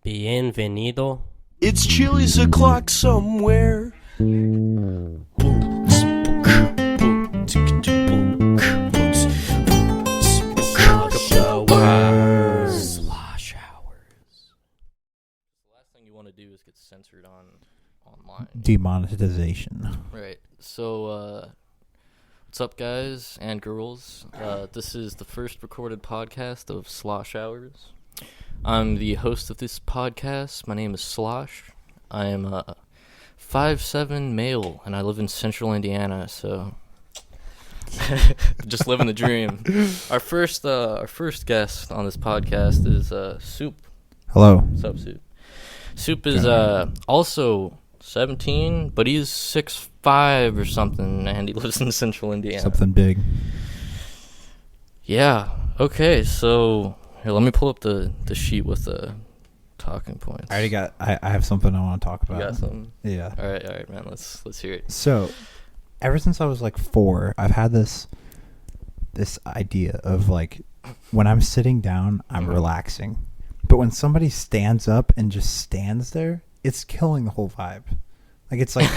Bienvenido. It's Chili's o'clock somewhere. Slosh Hours. The last thing you want to do is get censored online. Demonetization. Right. So, what's up, guys and girls? This is the first recorded podcast of Slosh Hours. I'm the host of this podcast. My name is Slosh. I am a 5'7" male, and I live in central Indiana, so just living the dream. Our first guest on this podcast is Soup. Hello. What's up, Soup? Soup is also 17, but he's 6'5" or something, and he lives in central Indiana. Something big. Yeah. Okay, so here, let me pull up the sheet with the talking points. I have something I want to talk about. You got something? Yeah. All right, man. Let's hear it. So, ever since I was like 4, I've had this idea of like when I'm sitting down, I'm relaxing, but when somebody stands up and just stands there, it's killing the whole vibe. Like it's like,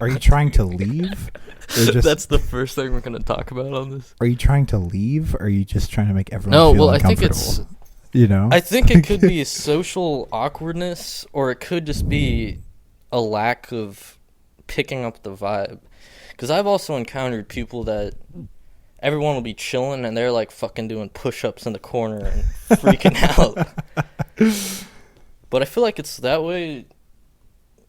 are you tring to leave? Or just, That's the first thing we're gonna talk about on this. Are you trying to leave? Or are you just trying to make everyone No, feel well, I uncomfortable? think it's. You know, I think it could be social awkwardness, or it could just be a lack of picking up the vibe. Because I've also encountered people that everyone will be chilling and they're like fucking doing push-ups in the corner and freaking out. But I feel like it's that way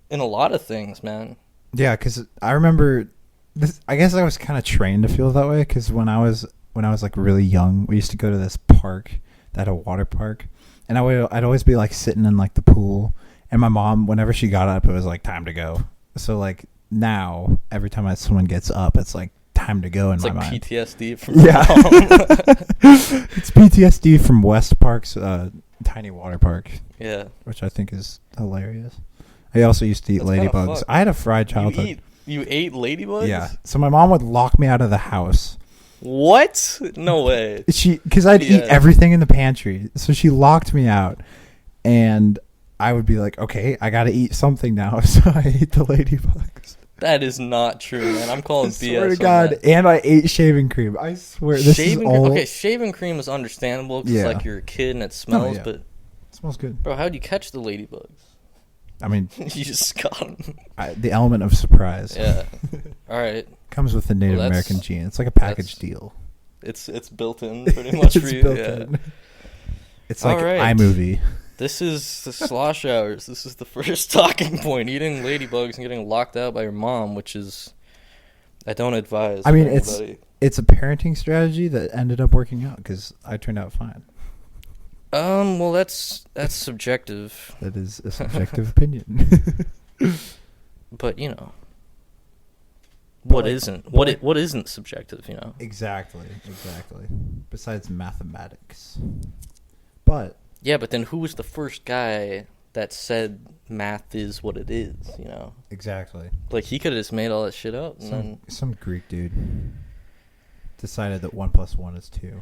in a lot of things, man. Yeah, because I remember this. I guess I was kind of trained to feel that way because when I was like really young, we used to go to this park that had a water park, and I'd always be like sitting in like the pool, and my mom, whenever she got up, it was like time to go. So like now, every time someone gets up, it's like time to go in my mind. It's like PTSD from It's PTSD from West Park's tiny water park. Yeah, which I think is hilarious. I also used to eat ladybugs. I had a fried childhood. You ate ladybugs? Yeah. So my mom would lock me out of the house. What? No way. Because I'd eat everything in the pantry. So she locked me out. And I would be like, okay, I got to eat something now. So I ate the ladybugs. That is not true, man. I'm calling BS. I swear to God. That. And I ate shaving cream. I swear. Okay, shaving cream is understandable because like you're a kid and it smells, but it smells good. Bro, how'd you catch the ladybugs? I mean, you just got them. The element of surprise. Yeah. All right. Comes with the Native American gene. It's like a package deal. It's built in pretty much for you. In. It's like iMovie. This is the Slosh Hours. This is the first talking point. Eating ladybugs and getting locked out by your mom, which is I don't advise. I mean, it's a parenting strategy that ended up working out because I turned out fine. Well, that's subjective. That is a subjective opinion. But you know, what isn't subjective? You know. Exactly. Besides mathematics, but yeah, but then who was the first guy that said math is what it is? You know. Exactly. Like he could have just made all that shit up. Some Greek dude decided that 1 + 1 is 2.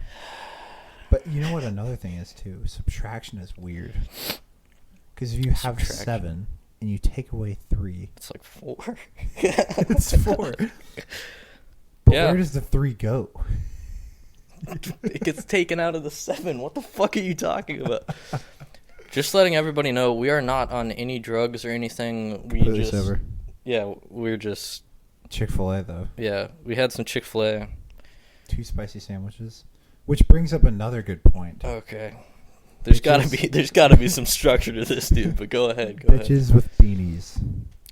But you know what another thing is, too? Subtraction is weird. Because if you have 7 and you take away 3... It's like 4. It's 4. But where does the 3 go? It gets taken out of the 7. What the fuck are you talking about? Just letting everybody know, we are not on any drugs or anything. We're just... Chick-fil-A, though. Yeah, we had some Chick-fil-A. 2 spicy sandwiches. Which brings up another good point. Okay. There's gotta be some structure to this, dude, but go ahead. Bitches with beanies.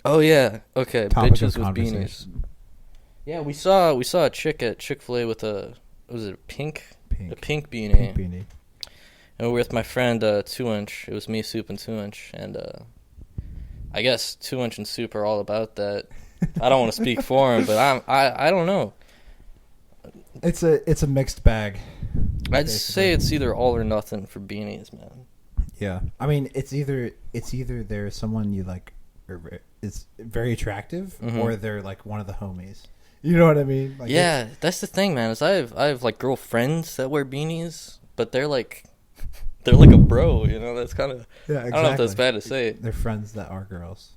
Oh yeah. Okay. Topic bitches with beanies. Yeah, we saw a chick at Chick-fil-A with a pink beanie. Pink beanie. And we were with my friend 2-inch. It was me, Soup, and 2-inch, and I guess 2-inch and Soup are all about that. I don't want to speak for him, but I don't know. It's a mixed bag. I'd say it's either all or nothing for beanies, man. Yeah, I mean it's either there's someone you like, or is very attractive, or they're like one of the homies. You know what I mean? Like that's the thing, man. Is I have like girlfriends that wear beanies, but they're like they're like a bro, you know. That's kind of Yeah, I don't know if that's bad to say. They're friends that are girls,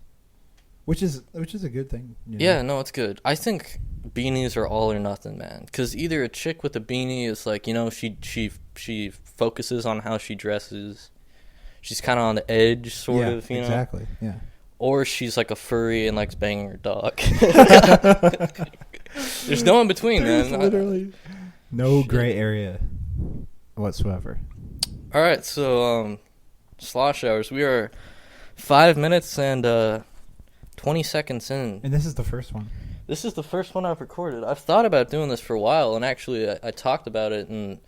which is a good thing. You know? Yeah, no, it's good. I think beanies are all or nothing, man. Because either a chick with a beanie is like, you know, she focuses on how she dresses. She's kind of on the edge, sort of, you know. Exactly. Yeah. Or she's like a furry and likes banging her dog. There's no in between, There's man. literally no gray area whatsoever. All right, so Slosh Hours. We are 5 minutes and 20 seconds in. And this is the first one. This is the first one I've recorded. I've thought about doing this for a while, and actually I talked about it in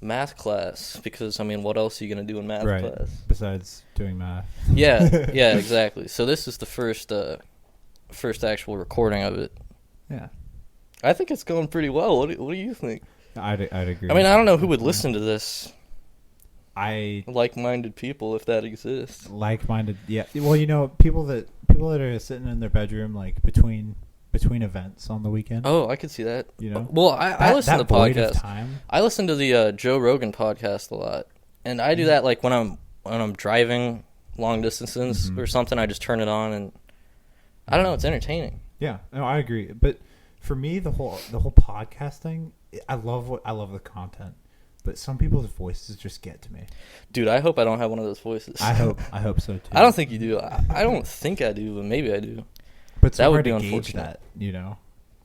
math class because, I mean, what else are you going to do in math class? Besides doing math. Yeah, exactly. So this is the first actual recording of it. Yeah. I think it's going pretty well. What do you think? I'd agree. I mean, I don't know who would listen to this. I Like-minded people, if that exists. like-minded. Yeah. Well, you know, people that are sitting in their bedroom like between events on the weekend. Oh, I could see that. You know. Well, I listen to void of podcasts. time. I listen to the Joe Rogan podcast a lot, and I do that like when I'm driving long distances or something. I just turn it on, and I don't know. It's entertaining. Yeah. No, I agree. But for me, the whole podcast thing, I love the content. But some people's voices just get to me. Dude, I hope I don't have one of those voices. I hope so too. I don't think you do. I don't think I do, but maybe I do. But it's that would hard be to unfortunate. gauge that, you know.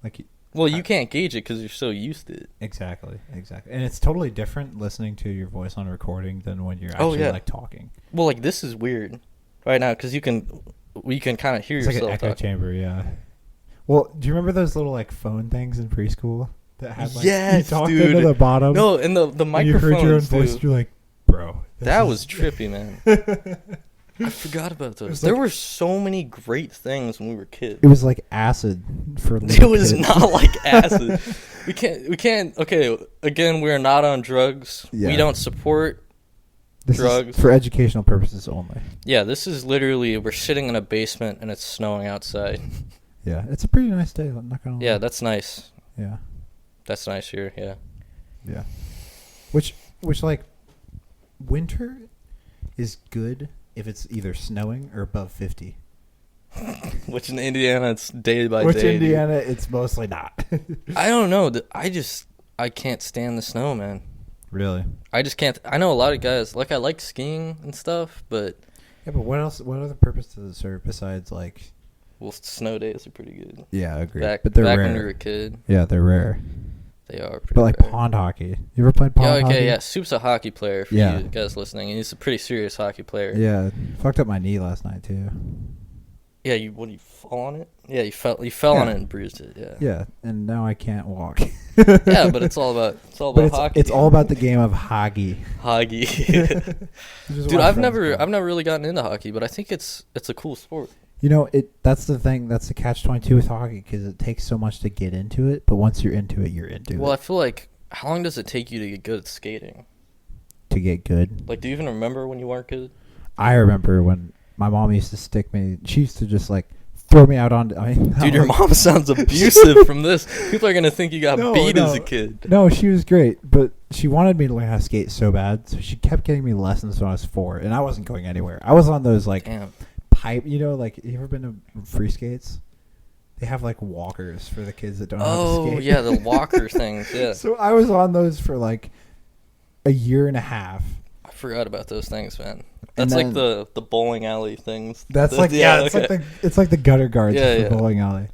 Like, well, you can't gauge it because you're so used to it. Exactly. And it's totally different listening to your voice on a recording than when you're actually like talking. Well, like this is weird right now because we can kind of hear it's yourself. Like an echo talking. chamber, yeah. Well, do you remember those little like phone things in preschool that had like yes, you talked dude. into the bottom? No, and the microphones. You heard your own voice. You're like, bro. That was trippy, man. I forgot about those. There were so many great things when we were kids. It was like acid for little It was kids. not like acid. We can't. Okay, again, we're not on drugs. Yeah. We don't support This drugs. is for educational purposes only. Yeah, this is literally we're sitting in a basement and it's snowing outside. Yeah, it's a pretty nice day. I'm not gonna lie. Yeah, that's nice. Yeah. That's nice here. Yeah. Yeah. Which like winter is good if it's either snowing or above 50. Which in Indiana it's day by Which day. Indiana it's mostly not. I don't know. I can't stand the snow, man. Really? I just can't. I know a lot of guys like I like skiing and stuff, but Yeah, but what else? What other purpose does it serve besides like? well, snow days are pretty good. Yeah, I agree. Back but they're back rare. when you were a kid, Yeah, they're rare. they are pretty But like rare. pond hockey. You ever played pond hockey? Okay, yeah. Soup's a hockey player for Yeah. you guys listening. He's a pretty serious hockey player. Yeah, fucked up my knee last night too. Yeah, you fall on it? Yeah, you fell on it and bruised it. Yeah. Yeah, and now I can't walk. Yeah, but it's all about hockey. It's all about the game of hockey. hockey. Which is Dude, what I've friends never call it. really gotten into hockey, but I think it's a cool sport. You know, that's the thing. That's the catch-22 with hockey because it takes so much to get into it. But once you're into it, you're into Well, I it. feel like how long does it take you to get good at skating? To get good. Like, do you even remember when you weren't good? I remember when my mom used to stick me. She used to just like throw me out on. Dude, your mom sounds abusive from this. People are gonna think you got beat as a kid. No, she was great, but she wanted me to learn how to skate so bad, so she kept getting me lessons when I was 4, and I wasn't going anywhere. I was on those like Damn. pipe, you know, like you ever been to free skates? They have like walkers for the kids that don't know how to Oh skate. yeah, the walker things. Yeah, So I was on those for like a year and a half. I forgot about those things, man. And That's like then- the bowling alley things. That's like it's like the gutter guards Yeah, for bowling alley.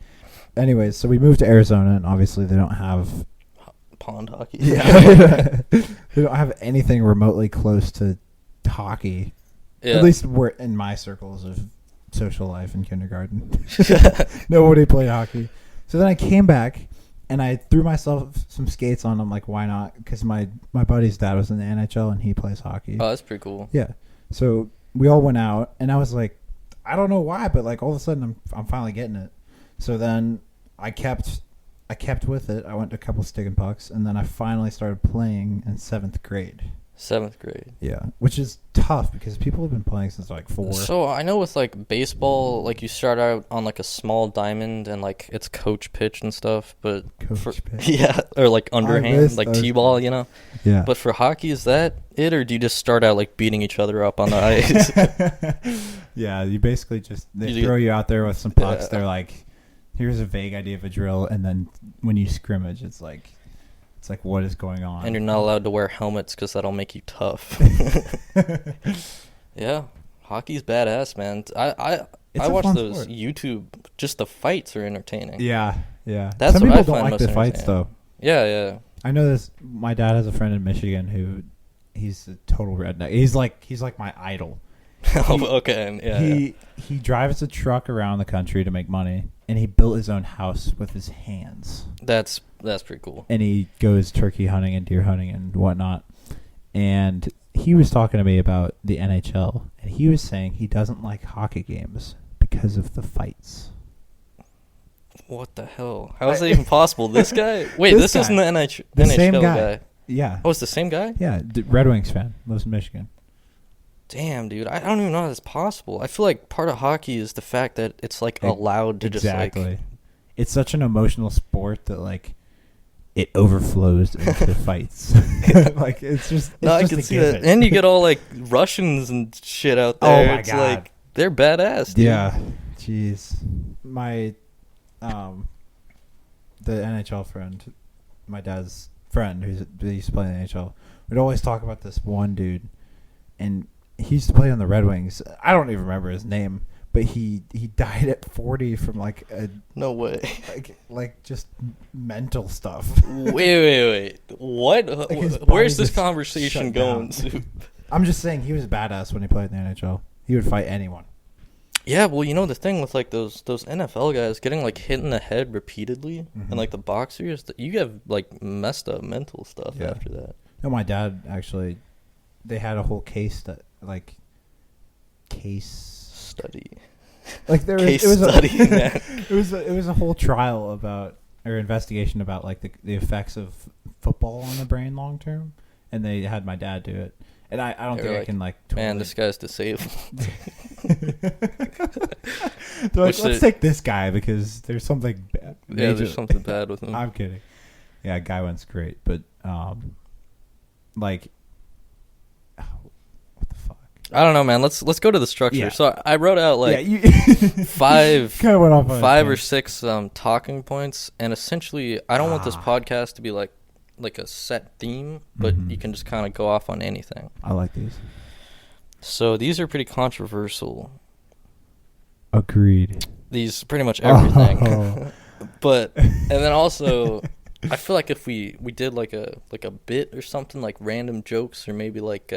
Anyways, so we moved to Arizona, and obviously they don't have pond hockey. they don't have anything remotely close to hockey. Yeah. At least we're in my circles of social life in kindergarten. Nobody played hockey. So then I came back and I threw myself some skates on. I'm like, why not? Because my buddy's dad was in the NHL and he plays hockey. Oh, that's pretty cool. Yeah. So we all went out and I was like, I don't know why, but like all of a sudden I'm finally getting it. So then I kept with it. I went to a couple stick and pucks and then I finally started playing in 7th grade. 7th grade. Yeah, which is tough because people have been playing since like 4. So I know with like baseball, like you start out on like a small diamond and like it's coach pitch and stuff, but Coach pitch. yeah, or like underhand, like t-ball, you know. Yeah. But for hockey, is that it, or do you just start out like beating each other up on the ice? Yeah, you basically just they You- throw you out there with some pucks. Yeah. They're like, here's a vague idea of a drill, and then when you scrimmage, it's like what is going on? And you're not allowed to wear helmets because that'll make you tough. Yeah, hockey's badass, man. I It's a watch fun those sport. YouTube. Just the fights are entertaining. Yeah, yeah. That's Some what I people don't find like most the fights entertaining. though. Yeah, yeah. I know this. My dad has a friend in Michigan who, he's a total redneck. He's like my idol. Oh, okay, yeah. He drives a truck around the country to make money, and he built his own house with his hands. That's pretty cool. And he goes turkey hunting and deer hunting and whatnot. And he was talking to me about the NHL, and he was saying he doesn't like hockey games because of the fights. What the hell? How is that even possible? This guy? Wait, this guy. isn't the NHL The same guy. Yeah. Oh, it's the same guy? Yeah, Red Wings fan, lives in Michigan. Damn, dude. I don't even know how that's possible. I feel like part of hockey is the fact that it's like allowed to Exactly. just like. It's such an emotional sport that like it overflows into the fights. Like it's No, I just can a see that. given. And you get all like Russians and shit out Oh there. my It's God. like they're badass, dude. Yeah. Jeez. My the NHL friend, my dad's friend who used to play in the NHL, would always talk about this one dude, and he used to play on the Red Wings. I don't even remember his name, but he died at 40 from like a No way. like just mental stuff. Wait. What? Like his Where's body this just conversation shut going down. to? I'm just saying he was badass when he played in the NHL. He would fight anyone. Yeah, well, you know the thing with like those NFL guys getting like hit in the head repeatedly, and like the boxers, you have like messed up mental stuff Yeah. after that. No, my dad actually, they had a whole case Study. like there was Case it was study, a, man. it was a whole trial about or investigation about like the effects of football on the brain long term, and they had my dad do it, and I don't They think were I like, can like Man, totally. this guy's disabled. They're like, Which let's take this guy because there's something bad. Yeah, there's something bad with him. I'm kidding. Yeah, guy one's great, but like, what the fuck? I don't know, man. Let's go to the structure. Yeah. So I wrote out like you five kind of went off on a five or tangent. 6 talking points, and essentially I don't want this Ah. podcast to be like a set theme, but Mhm. you can just kind of go off on anything. I like these. So these are pretty controversial. Agreed. These pretty much everything. Oh. But and then also I feel like if we did like a bit or something, like random jokes or maybe like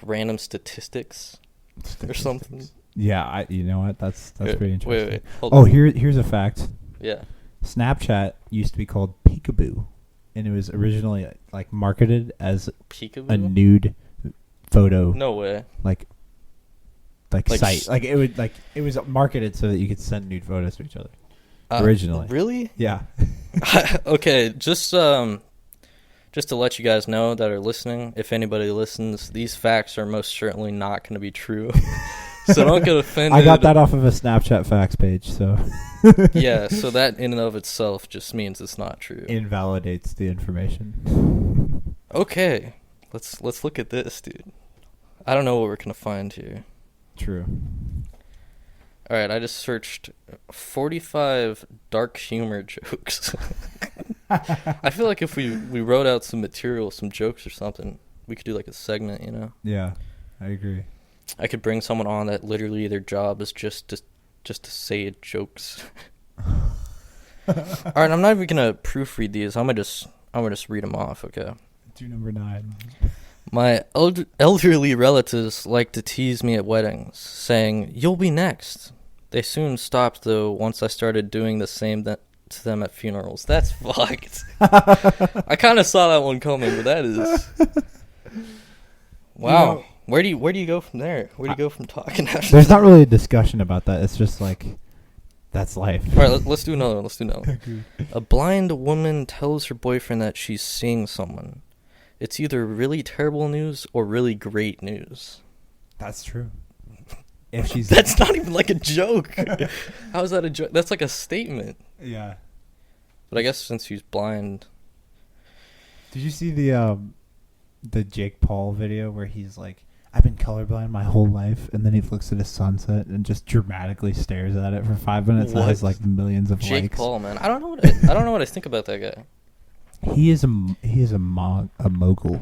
random statistics or something. Yeah, you know what? That's pretty interesting. Wait. Hold Oh, on. here's a fact. Yeah. Snapchat used to be called Peekaboo, and it was originally like marketed as Peekaboo? a nude photo No way. like Like site. s- Like it was marketed so that you could send nude photos to each other. Uh, Originally. Really? Yeah. Okay, just to let you guys know that are listening, if anybody listens, these facts are most certainly not going to be true. So don't get offended. I got that off of a Snapchat facts page, so Yeah, so that in and of itself just means it's not true. invalidates the information. Okay, let's look at this, dude. I don't know what we're going to find here. True. All right, I just searched 45 dark humor jokes. I feel like if we wrote out some material, some jokes or something, we could do like a segment, you know? Yeah, I agree. I could bring someone on that literally their job is just to say jokes. All right, I'm not even gonna proofread these. I'm gonna just read them off. Okay. Do number 9. My elderly relatives like to tease me at weddings, saying, "You'll be next." They soon stopped though once I started doing the same to them at funerals. That's fucked. I kind of saw that one coming, but that is. Wow. You know, where do you go from there? Where do you go from talking after There's that? not really a discussion about that. It's just like that's life. All right, let's do another one. Agreed. A blind woman tells her boyfriend that she's seeing someone. it's either really terrible news or really great news. That's true. If she's That's not even like a joke. How is that a joke? That's like a statement. yeah. But I guess since she's blind. Did you see the Jake Paul video where he's like, I've been colorblind my whole life, and then he looks at a sunset and just dramatically stares at it for 5 minutes and What? has like millions of Jake likes. Paul, man. I don't know what I think about that guy. He is a mogul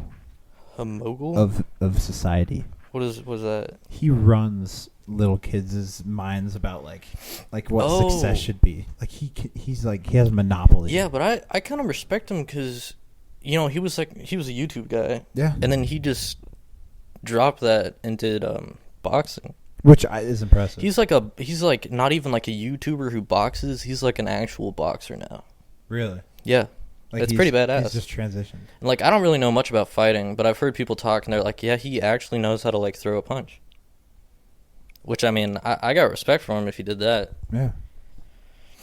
A mogul? of society. What is that? He runs little kids' minds about like what Oh. success should be. Like he's like he has a monopoly. Yeah, but I kind of respect him because, he was a YouTube guy. Yeah. And then he just dropped that and did boxing. Which is impressive. He's like not even like a YouTuber who boxes. He's like an actual boxer now. really Yeah. like It's pretty badass. He's just transitioned. And like I don't really know much about fighting, but I've heard people talk and they're like, yeah, he actually knows how to like throw a punch. Which I mean, I got respect for him if he did that. Yeah.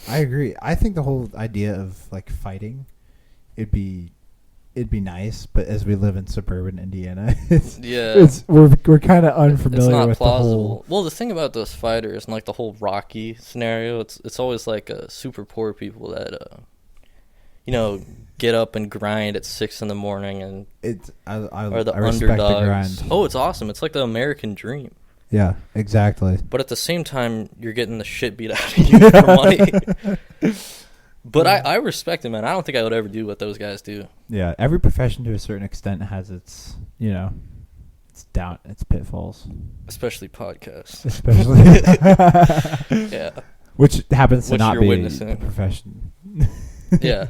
I agree. I think the whole idea of like fighting, it'd be nice, but as we live in suburban Indiana, we're kind of unfamiliar It's not with plausible. the whole. Well, the thing about those fighters and like the whole Rocky scenario, it's always like super poor people that get up and grind at 6 a.m. and I are the respect the underdogs. grind. Oh, it's awesome! It's like the American dream. Yeah, exactly. But at the same time, you're getting the shit beat out of you for money. But I respect it, man. I don't think I would ever do what those guys do. Yeah, every profession to a certain extent has its its pitfalls. Especially podcasts. Especially. Yeah. Which happens to Which not you're be witnessing. a profession. Yeah.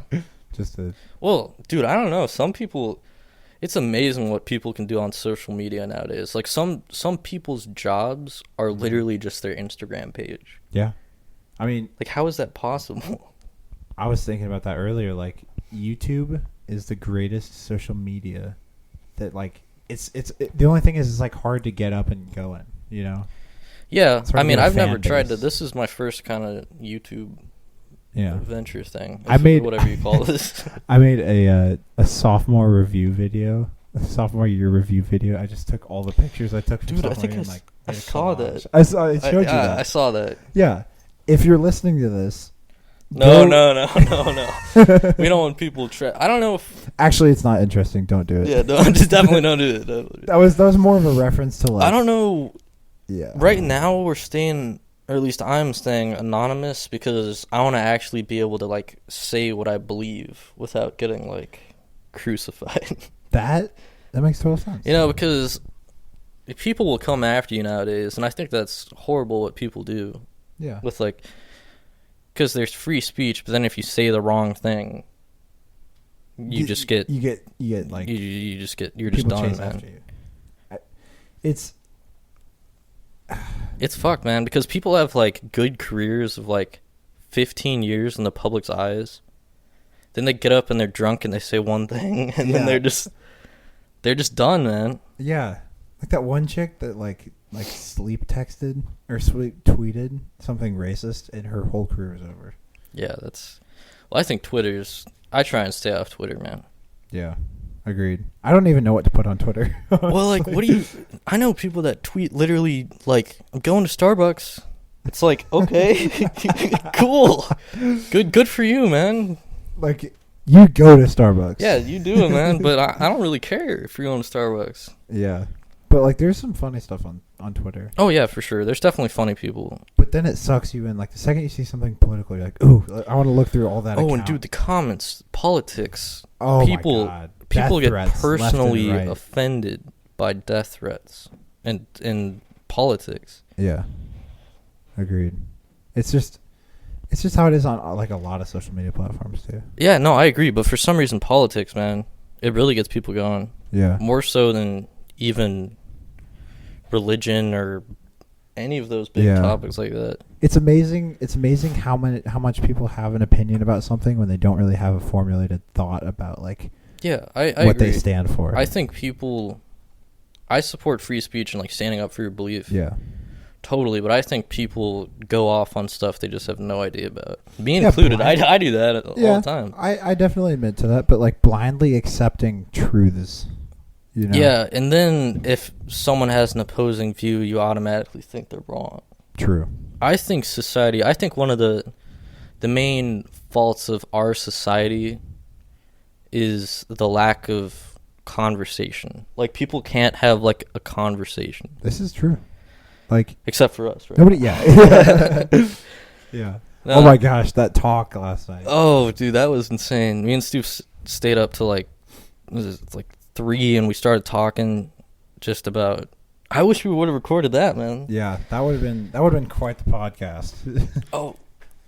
Just a. Well, dude, I don't know. Some people, it's amazing what people can do on social media nowadays. Like some people's jobs are literally just their Instagram page. Yeah. I mean, Like, how is that possible? I was thinking about that earlier. Like, YouTube is the greatest social media that, like, the only thing is it's, like, hard to get up and going, Yeah, It's hard I to mean, get a I've never fan tried base. to. This is my first kind of YouTube Yeah. venture thing. I made- whatever you call this. I made a sophomore review video, a sophomore year review video. I just took all the pictures I took from Dude, I sophomore think year and, I made a saw collage. that. I showed you that. I saw that. Yeah. If you're listening to this, No. go- We don't want people. I don't know if. Actually, it's not interesting. Don't do it. Yeah, just definitely don't do it. Don't do it. That was more of a reference to like. I don't know. Yeah. Right now, we're staying, or at least I'm staying anonymous because I want to actually be able to like say what I believe without getting like crucified. That makes total sense. Because people will come after you nowadays, and I think that's horrible what people do Yeah. with like, because there's free speech, but then if you say the wrong thing, you just get you get like you just get you're just people done, chase man. after you. It's fucked, man, because people have like good careers of like 15 years in the public's eyes. Then they get up and they're drunk and they say one thing, and then they're just done, man. Yeah, like that one chick that like sleep texted or tweeted something racist, and her whole career was over. Yeah, well, I think I try and stay off Twitter, man. Yeah, agreed. I don't even know what to put on Twitter. Well, like, I know people that tweet literally like, I'm going to Starbucks. It's like, okay, cool, good for you, man. Like, you go to Starbucks. Yeah, you do it, man. But I don't really care if you're going to Starbucks. Yeah, but like, there's some funny stuff on Twitter. Oh yeah, for sure. There's definitely funny people. But then it sucks you in. Like the second you see something political, you're like, ooh, I want to look through all that. Oh, account. and dude, the comments, politics. Oh people, my God. people Death get threats personally left and right. offended by death threats and politics. Yeah, agreed. It's just how it is on like a lot of social media platforms too. Yeah, no, I agree. But for some reason, politics, man, it really gets people going. Yeah, More so than even religion or any of those big topics like that. it's amazing. It's amazing how much people have an opinion about something when they don't really have a formulated thought about like Yeah, I what agree. they stand for. I think I support free speech and like standing up for your belief. Yeah. Totally, but I think people go off on stuff they just have no idea about. Me Yeah, included, blind- I do that all the time. I definitely admit to that, but like blindly accepting truths You know? Yeah, and then if someone has an opposing view, you automatically think they're wrong. True. I think one of the main faults of our society is the lack of conversation. Like, people can't have, like, a conversation. This is true. Like, except for us, right? Nobody, yeah. Yeah. No. Oh my gosh, that talk last night. Oh, dude, that was insane. Me and Stu stayed up till like 3, and we started talking just about. I wish we would have recorded that, man. Yeah, that would have been quite the podcast.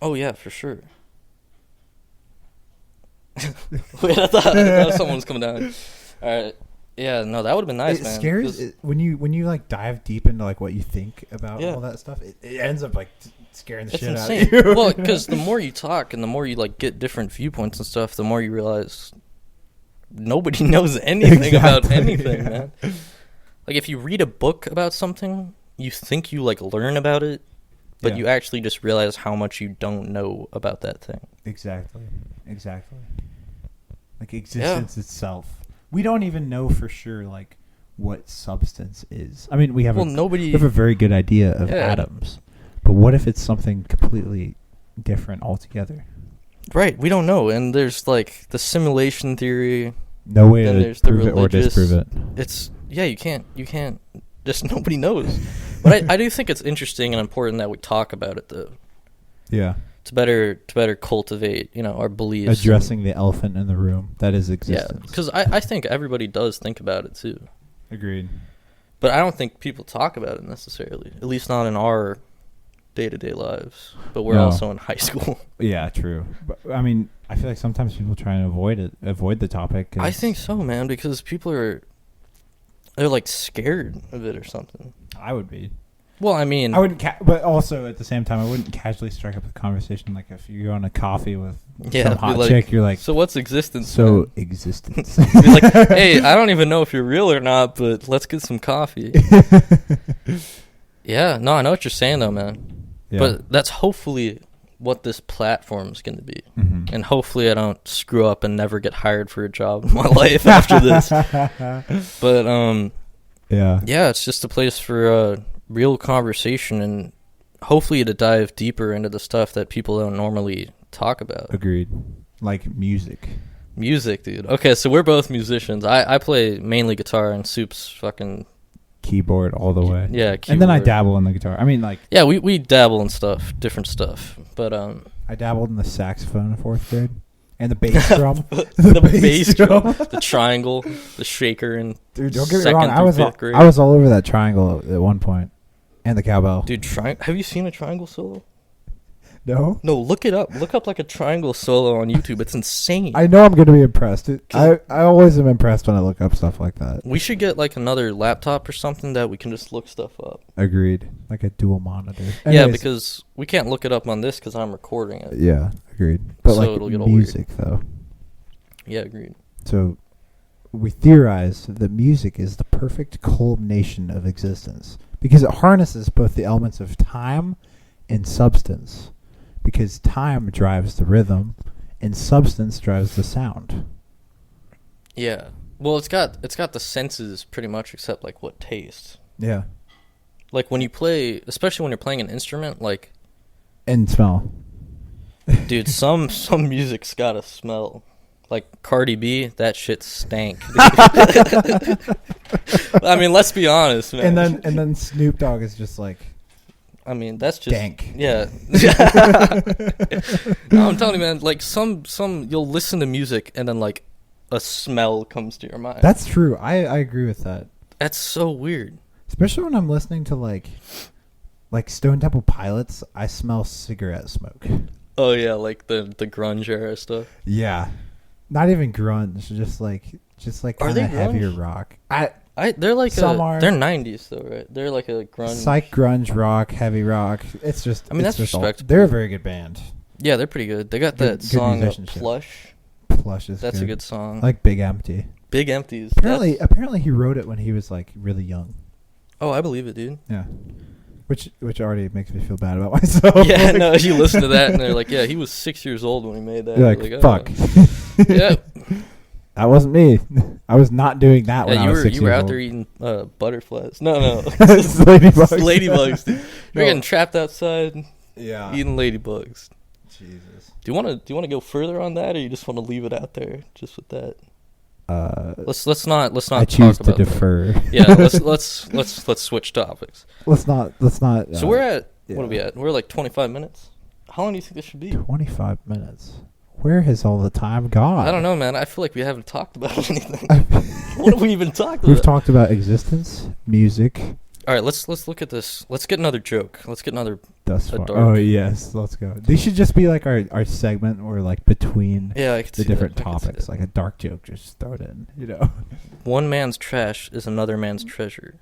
Oh yeah, for sure. Wait, I thought someone was coming down. All right. Yeah, no, that would have been nice, man. Scary when you like dive deep into like what you think about all that stuff. It ends up like scaring the shit insane. out of you. Well, because the more you talk and the more you like get different viewpoints and stuff, the more you realize nobody knows anything about anything, man. Like, if you read a book about something, you think you like learn about it, but you actually just realize how much you don't know about that thing. Exactly. Like existence itself. We don't even know for sure like what substance is. I mean, we have we have a very good idea of atoms, but what if it's something completely different altogether? Right, we don't know. And there's like the simulation theory. No way to prove it or disprove it. It's you can't. Just nobody knows. But I do think it's interesting and important that we talk about it, though. Yeah. To better cultivate, our beliefs. Addressing the elephant in the room that is existence. Yeah, because I think everybody does think about it too. Agreed. But I don't think people talk about it necessarily. At least not in our day-to-day lives. But we're also in high school. Yeah, true. But, I mean, I feel like sometimes people try and avoid the topic. I think so, man, because people they're like scared of it or something. I would be. Well, I mean, I wouldn't, but also at the same time, I wouldn't casually strike up a conversation. Like if you're on a coffee with some hot chick, you're like, "So what's existence?" So existence. Be like, "Hey, I don't even know if you're real or not, but let's get some coffee." Yeah, no, I know what you're saying though, man. Yeah. But that's hopefully what this platform is going to be, and hopefully I don't screw up and never get hired for a job in my life after this. But yeah, it's just a place for real conversation and hopefully to dive deeper into the stuff that people don't normally talk about. Agreed. Like music, dude. Okay, so we're both musicians. I play mainly guitar, and Soup's fucking keyboard all the way. Yeah, keyboard. And then I dabble in the guitar. I mean, like, yeah, we dabble in different stuff. But I dabbled in the saxophone in 4th grade. And the bass drum. the bass drum. The triangle. The shaker. And dude, don't get me wrong. I was all over that triangle at one point. And the cowbell. Dude, have you seen a triangle solo? No? No, look it up. Look up like a triangle solo on YouTube. It's insane. I know I'm going to be impressed. I always am impressed when I look up stuff like that. We should get like another laptop or something that we can just look stuff up. Agreed. Like a dual monitor. Anyways, yeah, because we can't look it up on this because I'm recording it. Yeah, agreed. But so like it'll get music, though. Yeah, agreed. So we theorize that music is the perfect culmination of existence because it harnesses both the elements of time and substance. Because time drives the rhythm, and substance drives the sound. Yeah, well, it's got the senses pretty much, except like what taste. Yeah. Like when you play, especially when you're playing an instrument, like. And smell. Dude, some music's got a smell. Like Cardi B, that shit stank. I mean, let's be honest, man. And then Snoop Dogg is just like. I mean, that's just dank. Yeah. No, I'm telling you, man. Like some you'll listen to music and then like a smell comes to your mind. That's true. I agree with that. That's so weird. Especially when I'm listening to like Stone Temple Pilots, I smell cigarette smoke. Oh yeah, like the grunge era stuff. Yeah, not even grunge, just like kind of heavier rock. They're like some are. They're 90s though, right? They're like a grunge. Psych grunge rock, heavy rock. It's just. I mean, that's respectable. They're a very good band. Yeah, they're pretty good. They got that song Plush. Plush is. That's a good song. I like Big Empty. Big Empties. Apparently he wrote it when he was like really young. Oh, I believe it, dude. Yeah. Which already makes me feel bad about myself. Yeah, no, you listen to that and they're like, yeah, he was 6 years old when he made that. You're like, fuck. Yeah. That wasn't me. I was not doing that when Yeah, I was 6 you were years out old. there eating butterflies. No. It's ladybugs. Ladybugs. Dude. You're No. getting trapped outside Yeah. eating ladybugs. Jesus. Do you want to go further on that, or you just want to leave it out there just with that? Let's not I choose talk to about that. defer. Yeah, let's switch topics. Let's not. So we're at yeah. what are we at? We're like 25 minutes. How long do you think this should be? 25 minutes. Where has all the time gone? I don't know, man. I feel like we haven't talked about anything. What have we even talked about? We've talked about existence, music, All right, let's look at this. Let's get another joke. Let's get another. thus A far. dark. Oh yes, let's go. These should just be like our segment where like between Yeah, I could the see different that. I could see topics, that. like a dark joke, just throw it in. You know. One man's trash is another man's treasure.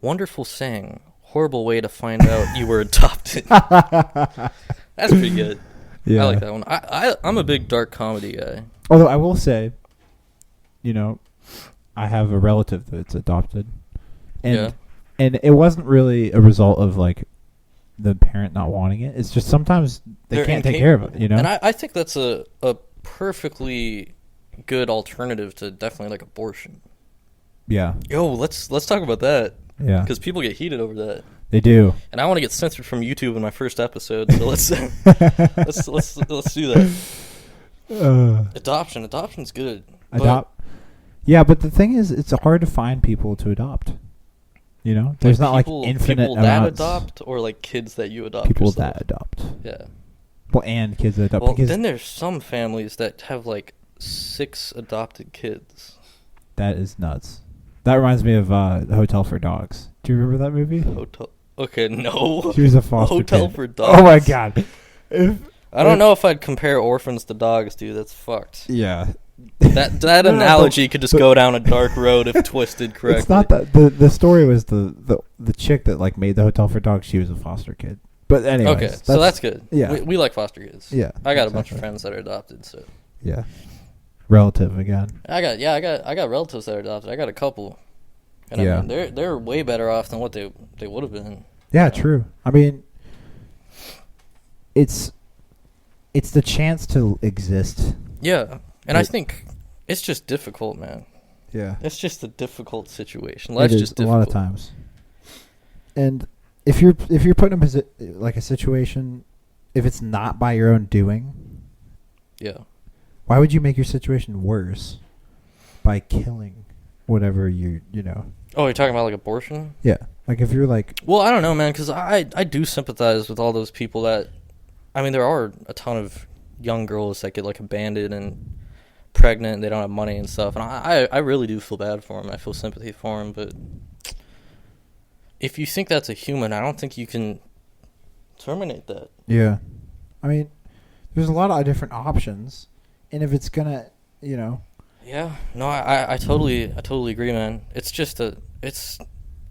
Wonderful saying. Horrible way to find out you were adopted. That's pretty good. Yeah. I like that one. I'm a big dark comedy guy. Although I will say, you know, I have a relative that's adopted, and Yeah. and it wasn't really a result of like the parent not wanting it. It's just sometimes they They're can't take care of it. You know. And I think that's a perfectly good alternative to definitely like abortion. Yeah. Yo, let's talk about that Yeah. because people get heated over that, They do. and I want to get censored from YouTube in my first episode. So let's do that. Adoption's good. but Adopt. Yeah, but the thing is, it's hard to find people to adopt. You know, there's not like infinite people that amounts. adopt or like kids that you adopt. People yourself. that adopt. Yeah. Well, and kids that adopt. Well, because then there's some families that have like 6 adopted kids. that is nuts. That reminds me of The Hotel for Dogs. Do you remember that movie? Hotel. Okay, no. She was a foster Hotel kid. for Dogs. Oh my god. I don't know if I'd compare orphans to dogs, dude. That's fucked. Yeah. That No, analogy could just go down a dark road if twisted correctly. It's not that the story was the chick that like made the Hotel for Dogs. She was a foster kid. But anyways, Okay, so that's good. Yeah. We like foster kids. Yeah, I got a bunch of exactly. friends that are adopted, so Yeah. Relative again. I got relatives that are adopted. I got a couple. And Yeah. I mean, they're way better off than what they would have been. Yeah, Yeah. true. I mean, it's the chance to exist. Yeah. And I It- think it's just difficult, man. Yeah. It's just a difficult situation. It Life's is just a difficult. lot of times. And if you're put in like a situation, if it's not by your own doing, Yeah. why would you make your situation worse by killing whatever you know? Oh, you're talking about like abortion? Yeah. Like if you're like, Well, I don't know, man, because I do sympathize with all those people that, I mean, there are a ton of young girls that get like abandoned and pregnant and they don't have money and stuff, and I really do feel bad for them. I feel sympathy for them, but if you think that's a human, I don't think you can terminate that. yeah. I mean, there's a lot of different options, and if it's gonna, you know, Yeah, no, I totally agree, man. It's just it's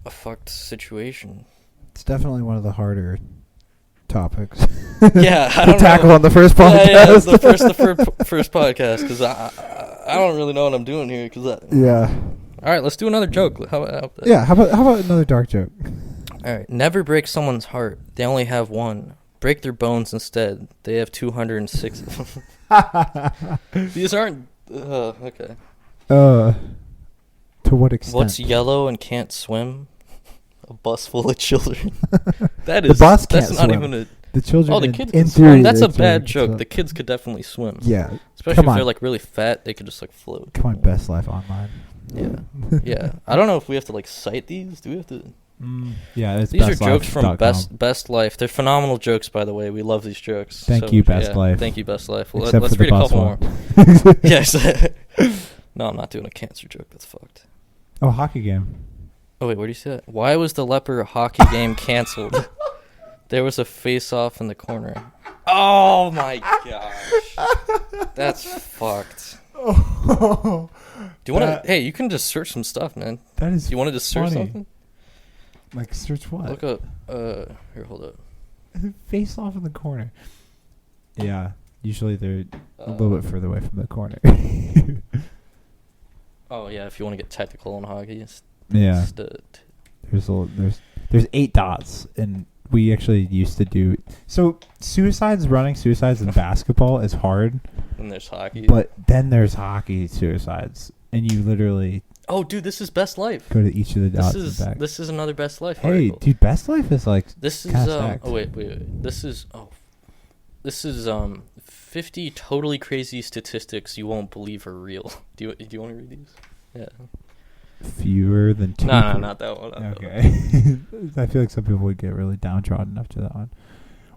a fucked situation. it's definitely one of the harder topics. Yeah, I to don't tackle know. on the first podcast. Yeah, the first podcast, because I don't really know what I'm doing here. Yeah. All right, let's do another joke. How about that? Yeah. How about another dark joke? All right. Never break someone's heart. They only have one. Break their bones instead. They have 206 of them. These aren't. Okay. To what extent? What's yellow and can't swim? A bus full of children. That The is. bus can't That's not swim. even a. The children. Oh, the in- kids in can theory, swim. That's a they bad can joke. swim. The kids could definitely swim. Yeah. Especially Come if on. they're like really fat, they could just like float. Come on, Best Life Online. Yeah. Yeah. I don't know if we have to like cite these. Do we have to? Yeah, it's These are bestlife.com. jokes from Best Life. They're phenomenal jokes, by the way. We love these jokes. Thank you, Best yeah, Life. Thank you, Best Life. Except Let's for the read a bus couple one. more. Yes. No, I'm not doing a cancer joke. That's fucked. Oh, hockey game. Oh wait, where do you see that? Why was the leper hockey game canceled? There was a face-off in the corner. Oh my gosh, that's fucked. Oh, Do you want to? Hey, you can just search some stuff, man. that is. You want to just search funny. something? Like search what? Look up. Here, hold up. Face off in the corner. Yeah, usually they're a little bit further away from the corner. Oh yeah, if you want to get technical on hockey, Yeah. There's 8 dots, and we actually used to do so. Running suicides in basketball is hard, and there's hockey. but then there's hockey suicides, and you literally Oh, dude, this is Best Life. go to each of the dots This is and back. this is another Best Life Hey, article. dude, Best Life is like This is kinda stacked. oh wait. This is 50 totally crazy statistics you won't believe are real. Do you want to read these? Yeah. fewer than 2. No, not that one. Not that one. Okay. I feel like some people would get really downtrodden after that one.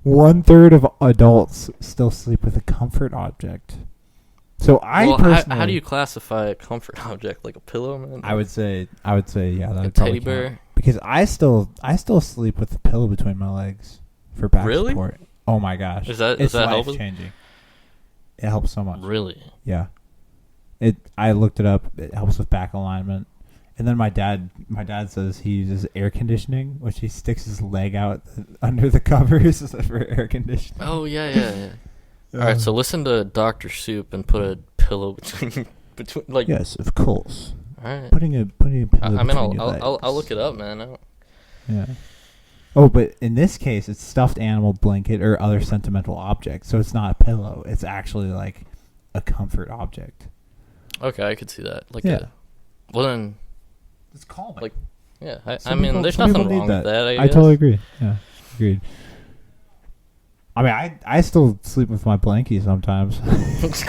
1/3 of adults still sleep with a comfort object. So Well, personally, how do you classify a comfort object? Like a pillow, man? I would say yeah, that a would teddy probably count. bear. Because I still sleep with a pillow between my legs for back Really? support. Oh my gosh. Does that it's help? life changing. It helps so much. Really? Yeah. I looked it up. It helps with back alignment. And then my dad says he uses air conditioning, which he sticks his leg out under the covers for air conditioning. Oh yeah. All right, so listen to Dr. Soup and put a pillow between like. Yes, of course. All right. Putting a pillow I mean, between your legs. I'll look it up, man. I don't- Yeah. Oh, but in this case, it's stuffed animal, blanket, or other sentimental object. So it's not a pillow. It's actually like a comfort object. Okay, I could see that. Like, Yeah. well then, It's calming. Like, yeah. I Some mean, people- there's some nothing people need wrong with that. I totally agree. Yeah, agreed. I mean, I still sleep with my blankie sometimes.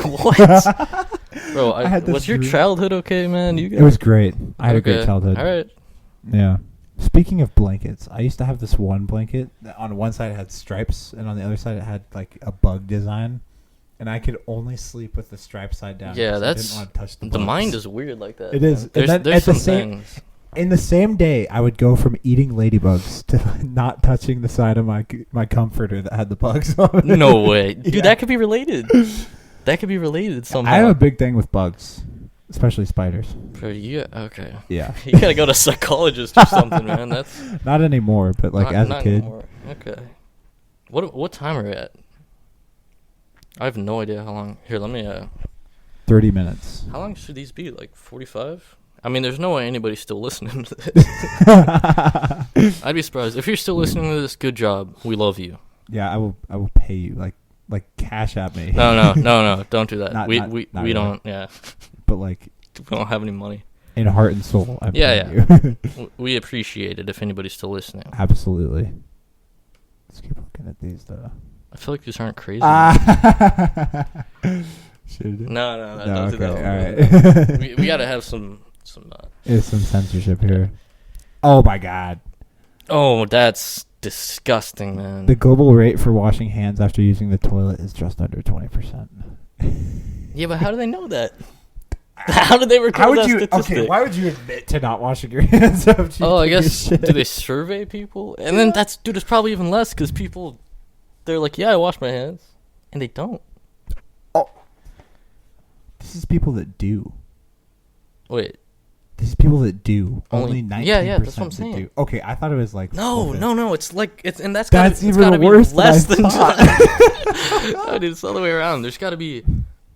What? Bro, I had this was your dream- childhood okay, man? It was great. I had a great Okay. childhood. All right. Yeah. Speaking of blankets, I used to have this one blanket that on one side it had stripes, and on the other side it had like a bug design, and I could only sleep with the stripe side down. Yeah, because I that's didn't want to touch the the bugs. mind is weird like that. It is. man. And There's then there's at the some same- things. In the same day, I would go from eating ladybugs to not touching the side of my comforter that had the bugs on it. No way, dude. Yeah. That could be related. That could be related somehow. I have a big thing with bugs, especially spiders. Bro, okay. Yeah. You gotta go to a psychologist or something, man. That's Not anymore, but like as a not kid. anymore. Okay. What time are we at? I have no idea how long. Here, let me. 30 minutes. How long should these be? Like 45? I mean, there's no way anybody's still listening to this. I'd be surprised if you're still listening to this. Good job. We love you. Yeah, I will pay you like cash at me. No. Don't do that. Not we really. don't. Yeah, But like we don't have any money. in heart and soul, I'm Yeah, paying you. We appreciate it if anybody's still listening. Absolutely. Let's keep looking at these though. I feel like these aren't crazy. Should it? No, No, don't do that. okay, all right. we gotta have some. There's some censorship here. Oh my god. Oh, that's disgusting, man. The global rate for washing hands after using the toilet is just under 20%. Yeah, but how do they know that? How did they record that statistic? Okay, why would you admit to not washing your hands after you Oh, I take your guess, shit? do they survey people? And then it's probably even less because people, they're like, yeah, I wash my hands. And they don't. Oh. This is people that do. Wait. These people that do. Only 19% yeah, that's what I'm that saying. do. Okay, I thought it was like... No, it's like, and that's That's it's even gotta worse be less than than I No, dude, it's the other way around. There's got to be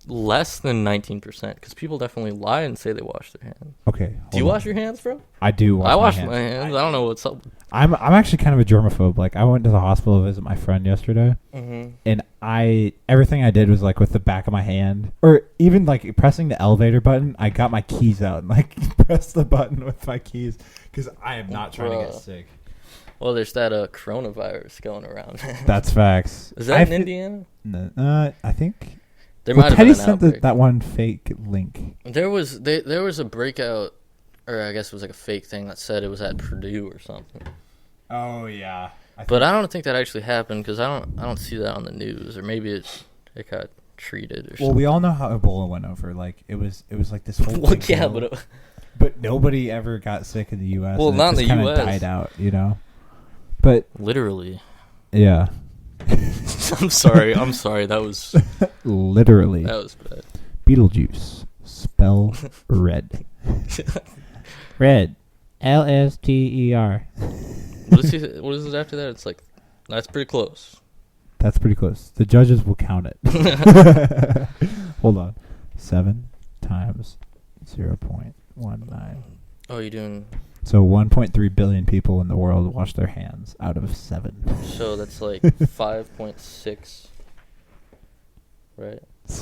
less than 19% because people definitely lie and say they wash their hands. Okay. Do you wash your hands, bro? I do wash I wash my my hands. hands. I don't know what's up. I'm actually kind of a germaphobe. Like, I went to the hospital to visit my friend yesterday, and everything I did was like with the back of my hand, or even like pressing the elevator button. I got my keys out and like pressed the button with my keys because I am not trying to get sick. Well, there's that coronavirus going around. That's facts. Is that in Indiana? No, I think There might have Teddy been an sent outbreak. that one fake link. There was a breakout, or I guess it was like a fake thing that said it was at Purdue or something. Oh yeah. But I don't think that actually happened because I don't see that on the news, or maybe it got treated or something. Well, we all know how Ebola went over. Like it was like this whole. Well, big yeah, deal. but But nobody ever got sick in the U.S. Well, and not it in just the kinda US. died out, you know. But literally. yeah, I'm sorry. That was literally. bad. Beetlejuice, spell red. Red, LSTER. What is it after that? It's like that's pretty close. That's pretty close. The judges will count it. Hold on. 7 times 0.19. Oh, you're doing. So 1.3 billion people in the world wash their hands out of 7. So that's like 5.6, right?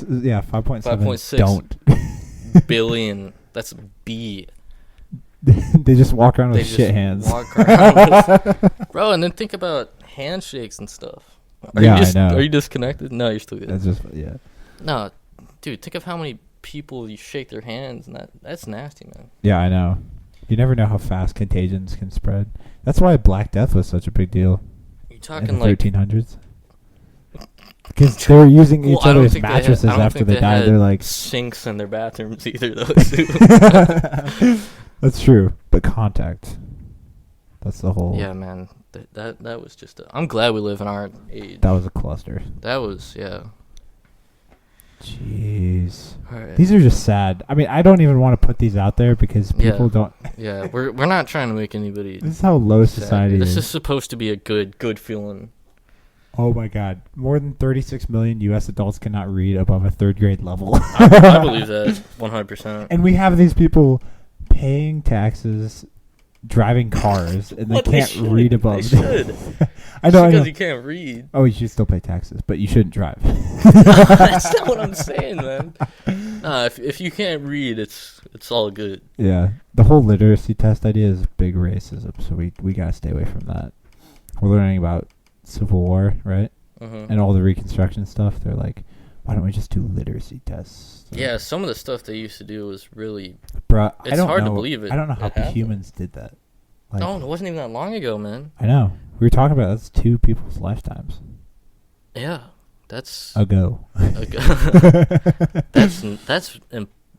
Yeah, 5.7 5.6 don't. billion That's B. They just walk around They with just shit hands. walk around with, bro, and then think about handshakes and stuff. Are Yeah, you just, I know. Are you disconnected? No, you're still good. That's just yeah. No, dude, think of how many people you shake their hands, and that's nasty, man. Yeah, I know. You never know how fast contagions can spread. That's why Black Death was such a big deal You're in talking the like 1300s. Because they were using each I don't other's think mattresses I don't after think they died. had They're like, sinks in their bathrooms either, though. that's true. But contact. That's the whole. Yeah, man. That was just. I'm glad we live in our age. That was a cluster. That was Jeez. All right. These are just sad. I mean, I don't even want to put these out there because people don't. Yeah, we're not trying to make anybody. This is how low sad. society This is. is supposed to be a good feeling. Oh my God! More than 36 million U.S. adults cannot read above a third grade level. I believe that 100%. And we have these people paying taxes, driving cars, and they can't read above. They should. I know. Because you can't read. Oh, you should still pay taxes, but you shouldn't drive. That's not what I'm saying, man. Nah, if you can't read, it's all good. Yeah, the whole literacy test idea is big racism, so we gotta stay away from that. We're learning about Civil War, right? Mm-hmm. And all the Reconstruction stuff. They're like, why don't we just do literacy tests? Yeah, some of the stuff they used to do was really. Bruh, It's I don't hard know, to believe it. I don't know how happened. humans did that. Like, No, it wasn't even that long ago, man. I know. We were talking about that's 2 people's lifetimes Yeah, that's ago.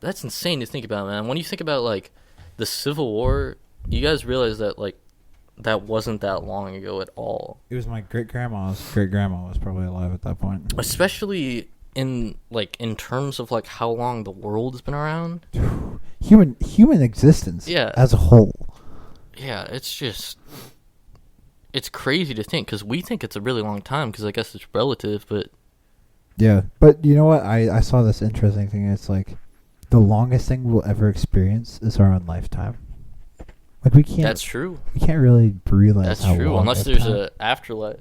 that's insane to think about, man. When you think about like the Civil War, you guys realize that like that wasn't that long ago at all. It was my great-grandma's great-grandma was probably alive at that point. Especially in terms of like how long the world has been around. Human existence as a whole. Yeah, it's crazy to think because we think it's a really long time because I guess it's relative, but Yeah, but you know what? I saw this interesting thing. It's like the longest thing we'll ever experience is our own lifetime. Like we can't. That's true. We can't really realize. That's how true, long unless this there's time. a afterlife.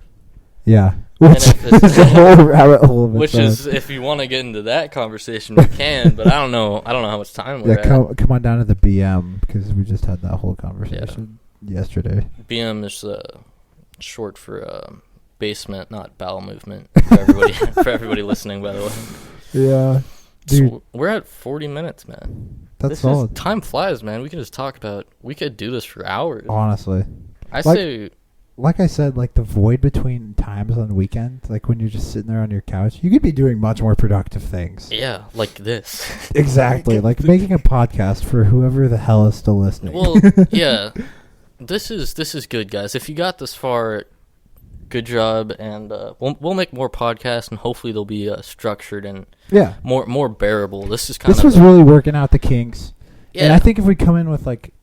Yeah, And which if it's- is a whole rabbit hole. Of Which its own. is, if you want to get into that conversation, we can. But I don't know how much time we're Yeah, at. come on down to the BM because we just had that whole conversation yesterday. BM is short for basement, not bowel movement. For everybody, for everybody listening, by the way. Yeah, dude, So we're at 40 minutes, man. that's solid. Time flies, man. We can just talk about. We could do this for hours. Honestly, I like- say. like I said, like the void between times on the weekend, like when you're just sitting there on your couch, you could be doing much more productive things. Yeah, like this. Exactly, like making a podcast for whoever the hell is still listening. Well, yeah. This is good, guys. If you got this far, good job, and we'll make more podcasts, and hopefully they'll be structured and yeah, more bearable. This is kind this of was really working out the kinks. yeah. And I think if we come in with like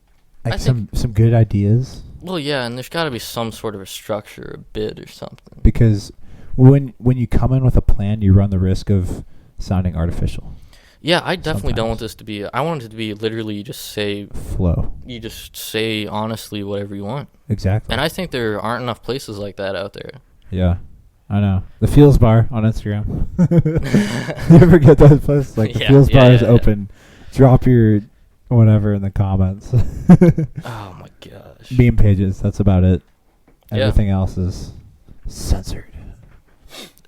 I some good ideas, Well, yeah, and there's got to be some sort of a structure, a bid or something. because when you come in with a plan, you run the risk of sounding artificial. Yeah, I definitely don't Sometimes. want this to be. I want it to be literally you just say honestly whatever you want. Exactly. And I think there aren't enough places like that out there. Yeah, I know. The Feels Bar on Instagram. You ever get those posts? Like, the Yeah, Feels yeah, Bar is yeah. open. Drop your whatever in the comments. Oh my gosh. Meme pages, that's about it. Yeah. Everything else is censored.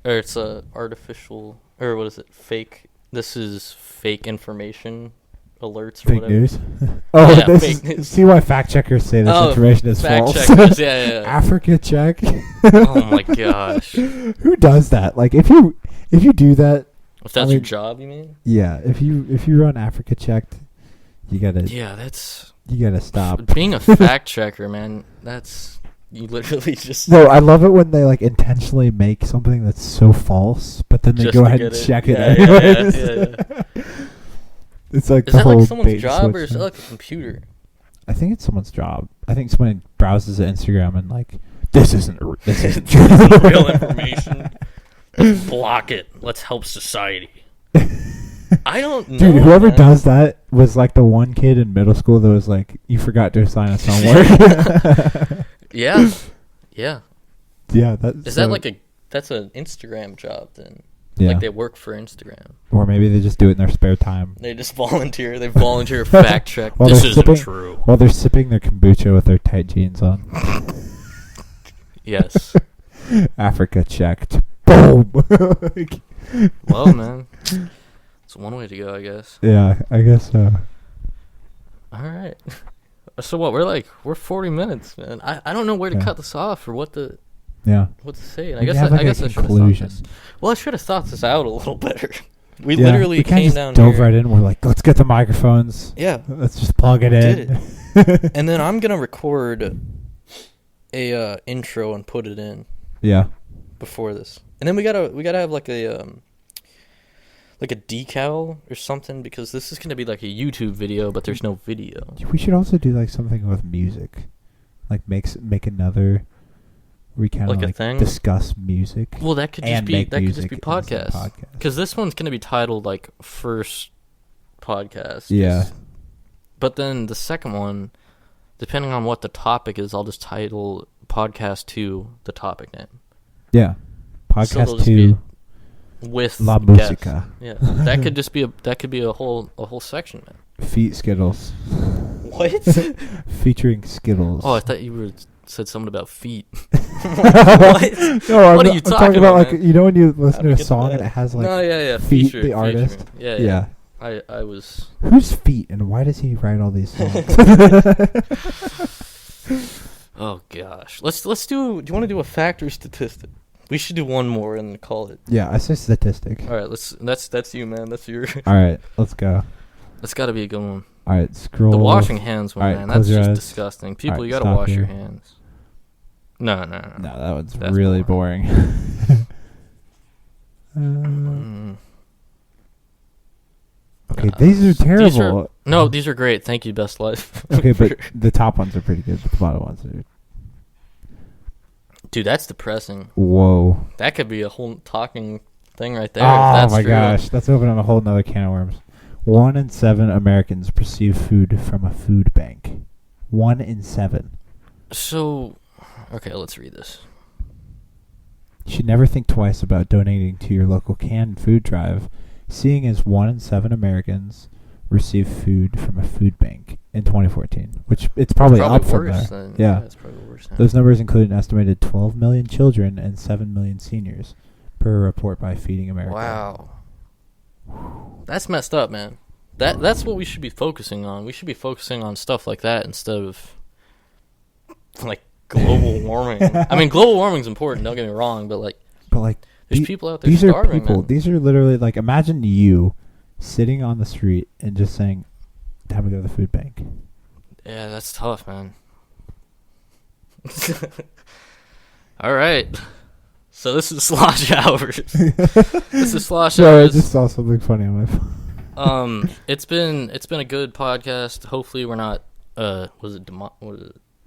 Or it's artificial, or what is it? Fake. This is fake information alerts or Fake whatever. news. Oh, Yeah, this fake is, news. see why fact checkers say this information is fact false. checkers, yeah. Africa check. Oh my gosh. Who does that? Like, if you do that, If that's I your mean- job, you mean? yeah. If you run Africa checked, you gotta stop. Being a fact checker, man. That's you literally just No, I love it when they like intentionally make something that's so false, but then they just go to ahead get and check it Yeah, anyways. yeah. It's like Is the that whole like someone's bait and job or switch is that thing. like a computer? I think it's someone's job. I think someone browses Instagram and like, this isn't This isn't true. real information. Let's block it. Let's help society. I don't know. Dude, whoever man. does that was like the one kid in middle school that was like, you forgot to assign us homework. Yeah. Yeah. Yeah, that's Is that like that's an Instagram job then? Yeah. Like they work for Instagram. Or maybe they just do it in their spare time. They just volunteer. They volunteer fact check. While This they're isn't sipping- true. While they're sipping their kombucha with their tight jeans on. Yes. Africa checked. Boom. Like, Well, man, it's one way to go, I guess. yeah, I guess so. All right. So what? We're 40 minutes, man. I don't know where to Yeah. cut this off or what to say. And We have, like, I a guess I should have thought conclusion. this. Well, I should have thought this out a little better. We Yeah, literally we kinda came just down dove here. right in. We're like, let's get the microphones. Yeah. Let's just plug it Did in. And then I'm gonna record a intro and put it in Yeah. before this. And then we gotta have like a decal or something, because this is gonna be like a YouTube video, but there's no video. We should also do like something with music, like make another. We kind of Like a like thing? discuss music. Well, that could just And be make podcast. podcast. Because this one's gonna be titled like first podcast. Yeah. But then the second one, depending on what the topic is, I'll just title podcast 2 the topic name. Yeah. So it'll Podcast just 2. With La guests. Musica. Yeah, that could just be a whole section, man. Feet Skittles. What? Featuring Skittles. Oh, I thought you said something about feet. What? No, What are you I'm talking about? about, Like, man? you know when you listen How'd to we a get to song that? and it has like No, yeah, Feet, featuring- the artist. featuring. Yeah. I was. Who's Feet and why does he write all these songs? Oh gosh, let's do. Do you want to do a fact or statistic? We should do one more and call it. Yeah, I say statistic. All right, that's you, man. That's your. All right, let's go. That's got to be a good one. All right, scroll. The washing hands one, All right, man. close That's your just eyes. disgusting. People, All right, you gotta stop wash your here. hands. No. No, that one's That's really boring. Mm. Okay, these are terrible. No, these are great. Thank you, Best Life. Okay, but the top ones are pretty good, but the bottom ones are. Dude, that's depressing. Whoa. That could be a whole talking thing right there. if Oh that's my true. gosh, that's opening a whole nother can of worms. 1 in 7 Americans receive food from a food bank. 1 in 7. So, okay, let's read this. You should never think twice about donating to your local canned food drive, seeing as 1 in 7 Americans receive food from a food bank in 2014, which it's probably up from worse there. than, Yeah. it's probably worse than. Those numbers include an estimated 12 million children and 7 million seniors, per a report by Feeding America. Wow. That's messed up, man. That's what we should be focusing on. We should be focusing on stuff like that instead of like global warming. I mean, global warming's important, don't get me wrong, but like there's people out there these starving, are people. man. These are literally like, imagine you sitting on the street and just saying, "Time to go to the food bank." Yeah, that's tough, man. All right. So this is Slosh Hours. This is Slosh Sorry, I Hours. just saw something funny on my phone. It's been a good podcast. Hopefully we're not was it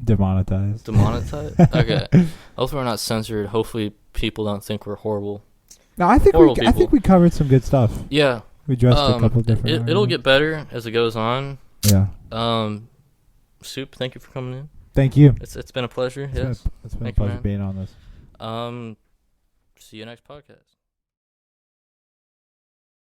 Demonetized. demonetized? Okay. Hopefully we're not censored. Hopefully people don't think we're horrible. No, I think Horrible I think we covered some good stuff. Yeah. We addressed a couple different. It'll arguments. get better as it goes on. Yeah. Soup, thank you for coming in. Thank you. It's been a pleasure. It's Yes. been a Thank you, pleasure man. being on this. See you next podcast.